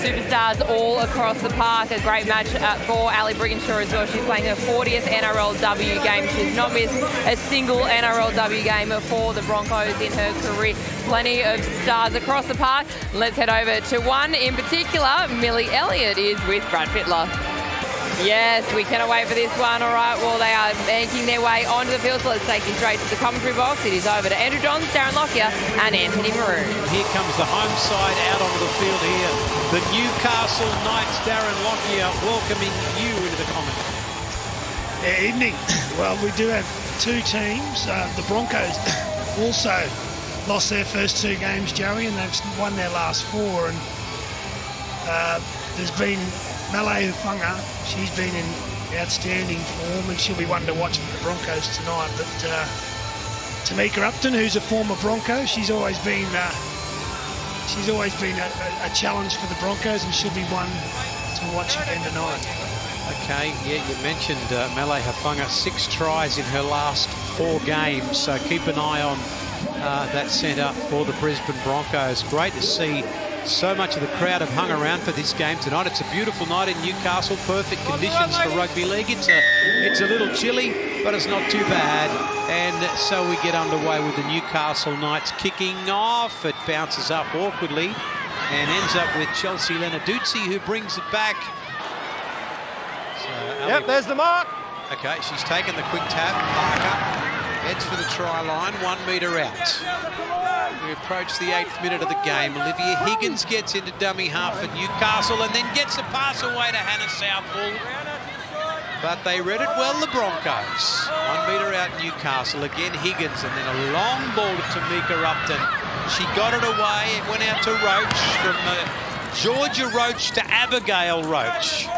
superstars all across the park. A great match for Ali Brigginshaw as well. She's playing her 40th NRLW game. She's not missed a single NRLW game for the Broncos in her career. Plenty of stars across the park. Let's head over to one in particular. Millie Elliott is with Brad Fittler. Yes, we cannot wait for this one. All right, well, they are making their way onto the field, so let's take you straight to the commentary box. It is over to Andrew Johns, Darren Lockyer and Anthony Maroon. Here comes the home side out onto the field here. The Newcastle Knights, Darren Lockyer, welcoming you into the commentary. Evening. Well, we do have two teams. The Broncos also lost their first two games, Joey, and they've won their last four. And there's been Malay Hufunga. She's been in outstanding form, and she'll be one to watch for the Broncos tonight. But Tamika Upton, who's a former Bronco, she's always been a challenge for the Broncos, and she'll be one to watch again tonight. Okay, yeah, you mentioned Malay Hufunga, 6 tries in her last 4 games, so keep an eye on that centre for the Brisbane Broncos. Great to see so much of the crowd have hung around for this game tonight. It's a beautiful night in Newcastle, perfect conditions for rugby league. It's a little chilly, but it's not too bad. And so we get underway with the Newcastle Knights kicking off. It bounces up awkwardly and ends up with Chelsea Lenarduzzi, who brings it back. So, yep, there's the mark. Okay, she's taken the quick tap. Parker heads for the try line, 1 metre out. We approach the 8th minute of the game. Olivia Higgins gets into dummy half for Newcastle and then gets the pass away to Hannah Southwell. But they read it well, the Broncos. 1 metre out Newcastle. Again Higgins, and then a long ball to Tamika Upton. She got it away. It went out to Roach, from Georgia Roach to Abigail Roach.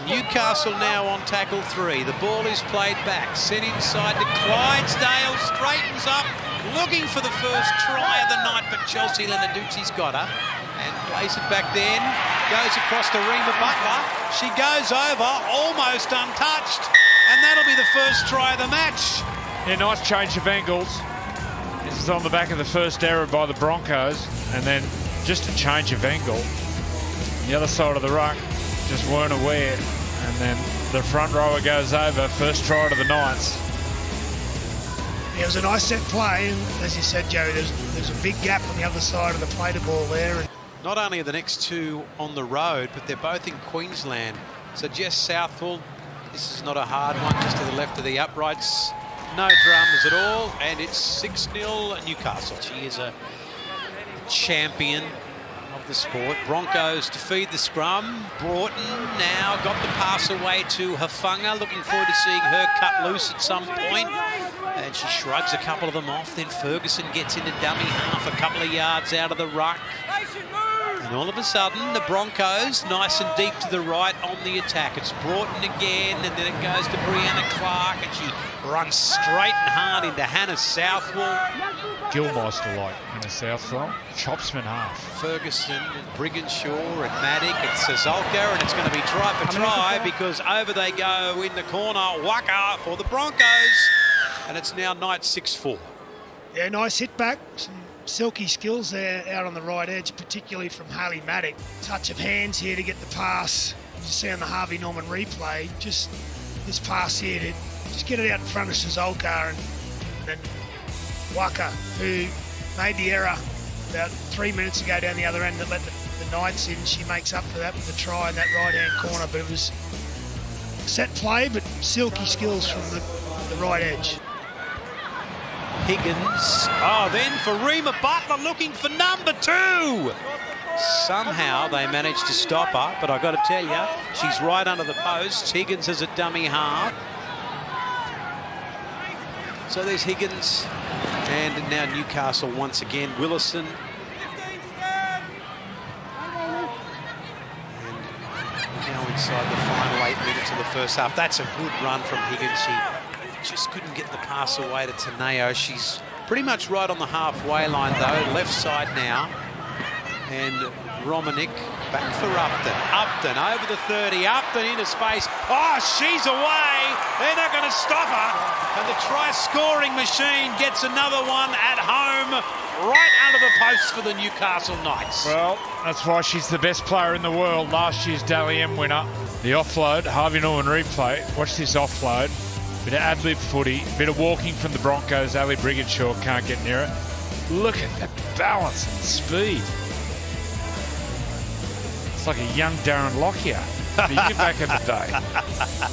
Newcastle now on tackle 3. The ball is played back. Sent inside to Clydesdale. Straightens up. Looking for the first try of the night, but Chelsea Lenarduzzi's got her. And plays it back then. Goes across to Rima Butler. She goes over, almost untouched. And that'll be the first try of the match. Yeah, nice change of angles. This is on the back of the first error by the Broncos. And then just a change of angle. The other side of the ruck just weren't aware. And then the front rower goes over. First try to the Knights. It was a nice set play, and as you said, Joe, there's a big gap on the other side of the play to ball there. Not only are the next two on the road, but they're both in Queensland. So Jess Southwell, this is not a hard one, just to the left of the uprights. No dramas at all, and it's 6-0 Newcastle. She is a champion of the sport. Broncos to feed the scrum. Broughton now got the pass away to Hufunga. Looking forward to seeing her cut loose at some point. And she shrugs a couple of them off. Then Ferguson gets into dummy half a couple of yards out of the ruck. And all of a sudden, the Broncos, nice and deep to the right on the attack. It's Broughton again, and then it goes to Brianna Clark, and she runs straight and hard into Hannah Southwell. Gilmeister-like Hannah Southwell. Chops in half. Ferguson and Brigginshaw and Maddock and Sazolka, and it's going to be try for try because over they go in the corner. Waka for the Broncos. And it's now Knights 6-4. Yeah, nice hit back. Some silky skills there out on the right edge, particularly from Harley Maddock. Touch of hands here to get the pass. You see on the Harvey Norman replay, just this pass here to just get it out in front of Sazolka, and then Waka, who made the error about 3 minutes ago down the other end that let the Knights in. She makes up for that with the try in that right-hand corner, but it was set play, but silky skills from the right edge. Higgins. Oh, then for Rima Butler looking for number 2. Somehow they managed to stop her, but I've got to tell you, she's right under the posts. Higgins is a dummy half. So there's Higgins. And now Newcastle once again. Willison. And now inside the final 8 minutes of the first half. That's a good run from Higgins. She just couldn't get the pass away to Teneo. She's pretty much right on the halfway line though, left side now. And Romanic back for Upton. Upton over the 30, Upton into space. Oh, she's away. They're not going to stop her. And the try-scoring machine gets another one at home home, right under the post for the Newcastle Knights. Well, that's why she's the best player in the world. Last year's Dally M winner. The offload, Harvey Norman replay. Watch this offload. Bit of ad-lib footy, bit of walking from the Broncos. Ali Brigginshaw can't get near it. Look at the balance and speed. It's like a young Darren Lockyer. You get back in the day.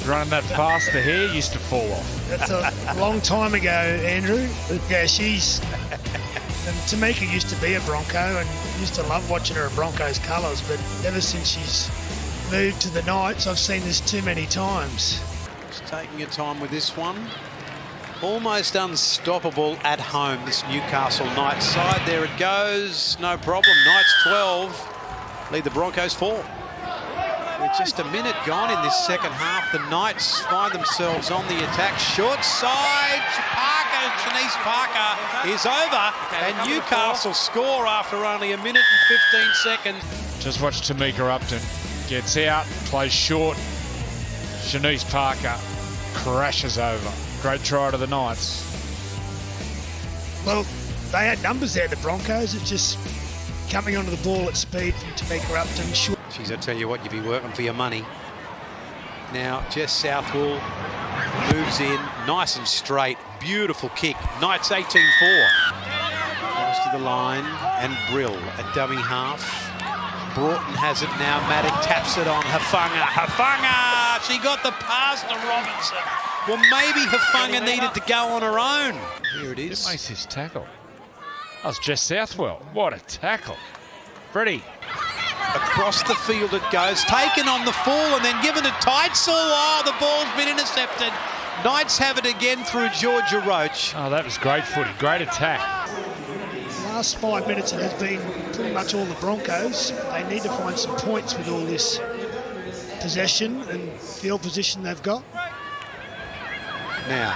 Running that fast, the hair used to fall off. That's a long time ago, Andrew. But yeah, she's... And Tamika used to be a Bronco and used to love watching her in Broncos colours, but ever since she's moved to the Knights, I've seen this too many times. Just taking your time with this one. Almost unstoppable at home, this Newcastle Knights side. There it goes, no problem. Knights 12, lead the Broncos 4. With just a minute gone in this second half, the Knights find themselves on the attack. Short side, Shanice Parker is over, and Newcastle score after only a minute and 15 seconds. Just watch Tamika Upton. Gets out, plays short. Shanice Parker crashes over. Great try to the Knights. Well, they had numbers there, the Broncos. It's just coming onto the ball at speed from Tamika Upton. Short. Geez, I tell you what, you'd be working for your money. Now, Jess Southwell moves in, nice and straight. Beautiful kick. Knights 18-4. Goes to the line, and Brill at dummy half. Broughton has it now. Maddock taps it on Hafanga. She got the pass to Robinson. Well, maybe Hafanga needed to go on her own. Here it is. It makes his tackle. That was Jess Southwell. What a tackle. Freddie. Across the field it goes. Taken on the full and then given to Teitzel. Oh, the ball's been intercepted. Knights have it again through Georgia Roach. Oh, that was great footy. Great attack. Last 5 minutes it has been pretty much all the Broncos. They need to find some points with all this possession and field position they've got. Now,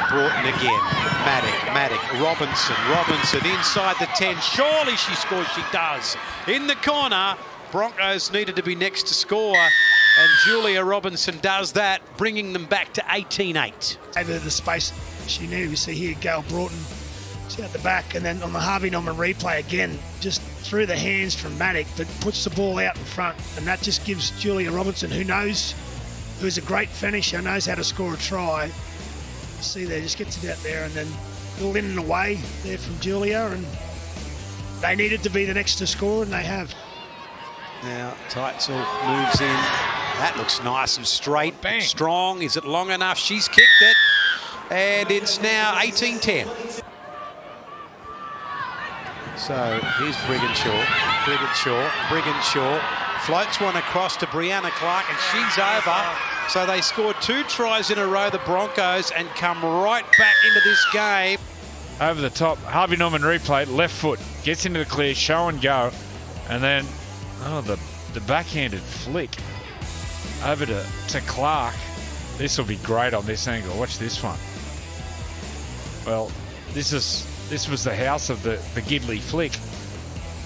Broughton again. Maddock, Robinson inside the 10. Surely she scores, she does. In the corner, Broncos needed to be next to score, and Julia Robinson does that, bringing them back to 18-8. Over the space she knew. We see here Gail Broughton. She's at the back, and then on the Harvey Norman replay again, just through the hands from Maddock, but puts the ball out in front, and that just gives Julia Robinson, who's a great finisher, knows how to score a try. See there, just gets it out there, and then all in and away there from Julia, and they needed to be the next to score, and they have. Now Teitzel moves in. That looks nice and straight. Bang. Strong. Is it long enough? She's kicked it, and it's now 18-10. So here's Brigginshaw floats one across to Brianna Clark, and she's over. So they scored 2 tries in a row, the Broncos, and come right back into this game. Over the top, Harvey Norman replay, left foot, gets into the clear, show and go, and then, the backhanded flick over to Clark. This will be great on this angle. Watch this one. Well, this was the house of the Gidley flick.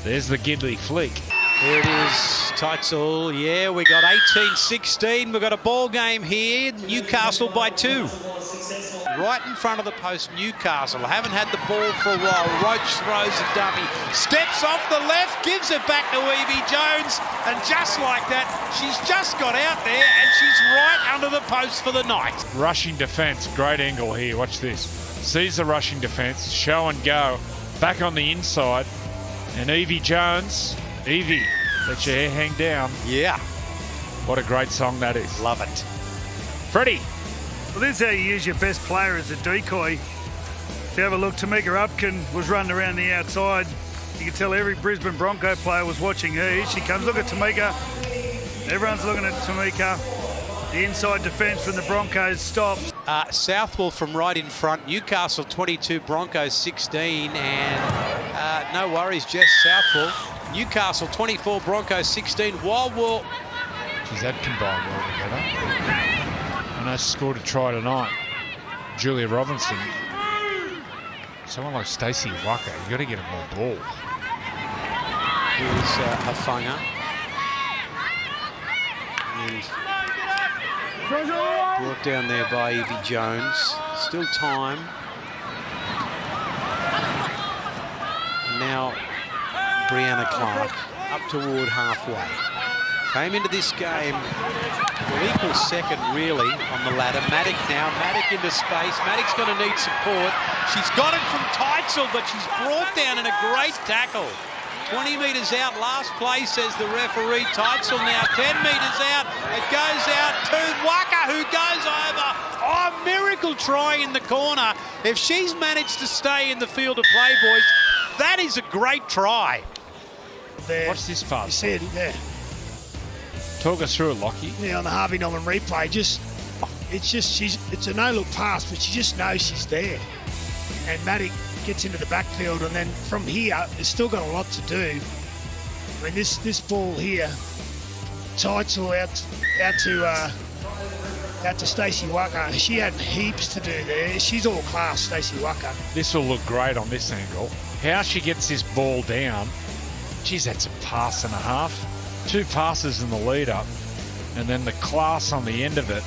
There's the Gidley flick. Here it is, Teitzel. Yeah, we got 18-16. We've got a ball game here. Newcastle by 2. Right in front of the post, Newcastle. Haven't had the ball for a while. Roach throws a dummy. Steps off the left, gives it back to Evie Jones. And just like that, she's just got out there and she's right under the post for the Knights. Rushing defence, great angle here. Watch this. Sees the rushing defence, show and go. Back on the inside. And Evie Jones... Evie, let your hair hang down. Yeah. What a great song that is. Love it. Freddie. Well, this is how you use your best player as a decoy. If you have a look, Tamika Upton was running around the outside. You can tell every Brisbane Bronco player was watching her. Here she comes. Look at Tamika. Everyone's looking at Tamika. The inside defence from the Broncos stops. Southwell from right in front. Newcastle 22, Broncos 16. And no worries, Jess Southwell. Newcastle 24, Broncos 16. Wildwell. She's that combined well together. And they scored a try tonight. Julia Robinson. Someone like Stacey Waka, you got to get her more ball. Here's Hafanga. And brought down there by Evie Jones. Still time. Now, Brianna Clark up toward halfway. Came into this game, well, equal second really on the ladder. Maddock now, Maddock into space. Maddock's going to need support. She's got it from Teitzel, but she's brought down in a great tackle. 20 metres out, last play, says the referee. Teitzel now 10 metres out. It goes out to Waka, who goes over. Oh, miracle try in the corner. If she's managed to stay in the field of play, boys, that is a great try. There. Watch this pass. You see it there. Talk us through it, Lockie. Yeah, on the Harvey Norman replay, it's a no-look pass, but she just knows she's there. And Maddock gets into the backfield, and then from here, it's still got a lot to do. I mean, this ball here, Teitzel out to Stacey Waka. She had heaps to do there. She's all class, Stacey Waka. This will look great on this angle. How she gets this ball down, geez, that's a pass and a half. 2 passes in the lead up, and then the class on the end of it.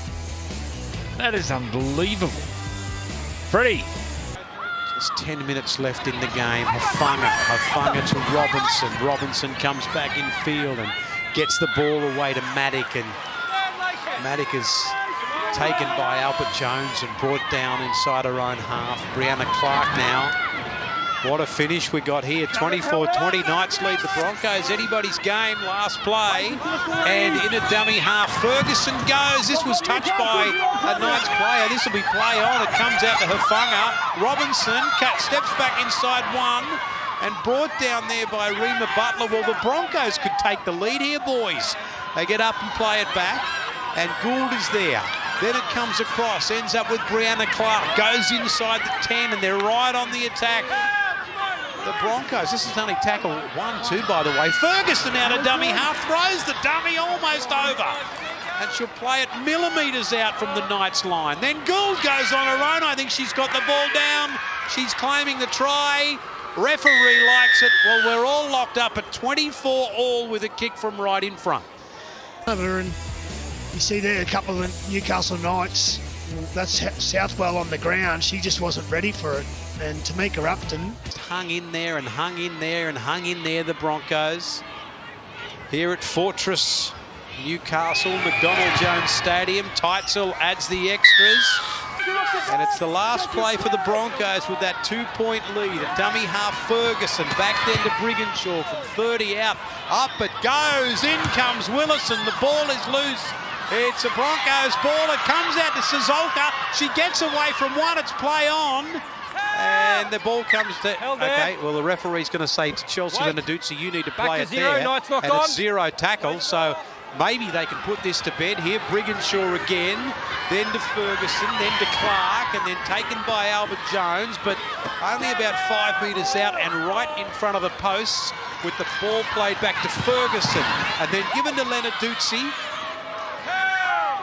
That is unbelievable. Freddie. Just 10 minutes left in the game. Hafanga to Robinson. Robinson comes back in field and gets the ball away to Maddock, and Maddock is taken by Albert Jones and brought down inside her own half. Brianna Clark now. What a finish we got here. 24-20. Knights lead the Broncos. Anybody's game. Last play. And in a dummy half, Ferguson goes. This was touched by a Knights player. This will be play on. It comes out to Hafanga. Robinson steps back inside one and brought down there by Rima Butler. Well, the Broncos could take the lead here, boys. They get up and play it back. And Gould is there. Then it comes across. Ends up with Brianna Clark. Goes inside the 10 and they're right on the attack. The Broncos, this is only tackle 1-2, by the way. Ferguson out of dummy half, throws the dummy almost over. And she'll play it millimetres out from the Knights line. Then Gould goes on her own. I think she's got the ball down. She's claiming the try. Referee likes it. Well, we're all locked up at 24-all with a kick from right in front. And you see there a couple of Newcastle Knights. That's Southwell on the ground. She just wasn't ready for it. And Tamika Upton hung in there and hung in there and hung in there, the Broncos. Here at Fortress, Newcastle, McDonald Jones Stadium. Teitzel adds the extras. And it's the last play for the Broncos with that 2-point lead. A dummy half Ferguson, back then to Brigginshaw from 30 out. Up it goes, in comes Willison, the ball is loose. It's a Broncos ball, it comes out to Sizolka. She gets away from one, it's play on. And the ball comes to... Okay, well, the referee's going to say to Chelsea and Adutsi, you need to play it there. And it's 0 tackle, so maybe they can put this to bed here. Brigginshaw again, then to Ferguson, then to Clark, and then taken by Albert Jones, but only about 5 metres out and right in front of the posts with the ball played back to Ferguson. And then given to Leonard Dutzy.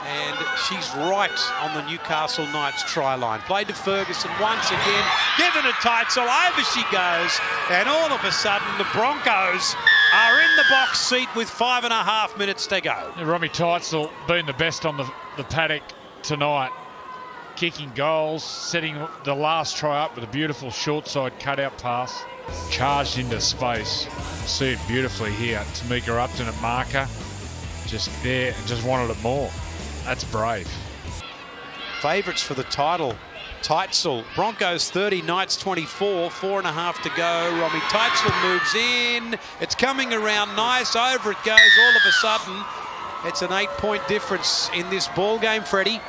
And she's right on the Newcastle Knights try line. Played to Ferguson once again. Given to Teitzel. Over she goes. And all of a sudden, the Broncos are in the box seat with 5.5 minutes to go. Robbie Teitzel being the best on the paddock tonight. Kicking goals, setting the last try up with a beautiful short side cutout pass. Charged into space. See it beautifully here. Tamika Upton at marker. Just there and just wanted it more. That's brave. Favourites for the title. Teitzel, Broncos 30, Knights 24, 4.5 to go. Robbie Teitzel moves in. It's coming around nice. Over it goes all of a sudden. It's an 8-point difference in this ball game, Freddie.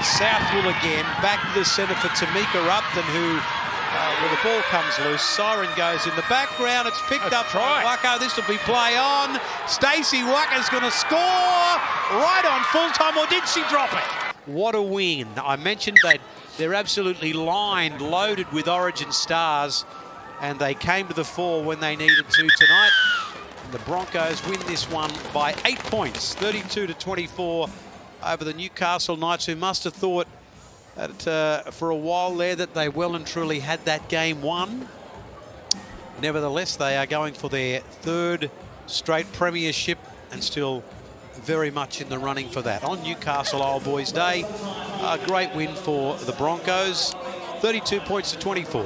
Southwell again, back to the centre for Tamika Upton, who, well, the ball comes loose. Siren goes in the background. It's picked up by Waka. This will be play on. Stacey Waka's going to score right on full time, or did she drop it? What a win. I mentioned that they're absolutely lined, loaded with Origin stars, and they came to the fore when they needed to tonight. And the Broncos win this one by 8 points, 32-24 over the Newcastle Knights, who must have thought that for a while there that they well and truly had that game won. Nevertheless, they are going for their 3rd straight premiership and still very much in the running for that. On Newcastle Old Boys Day, a great win for the Broncos, 32 points to 24.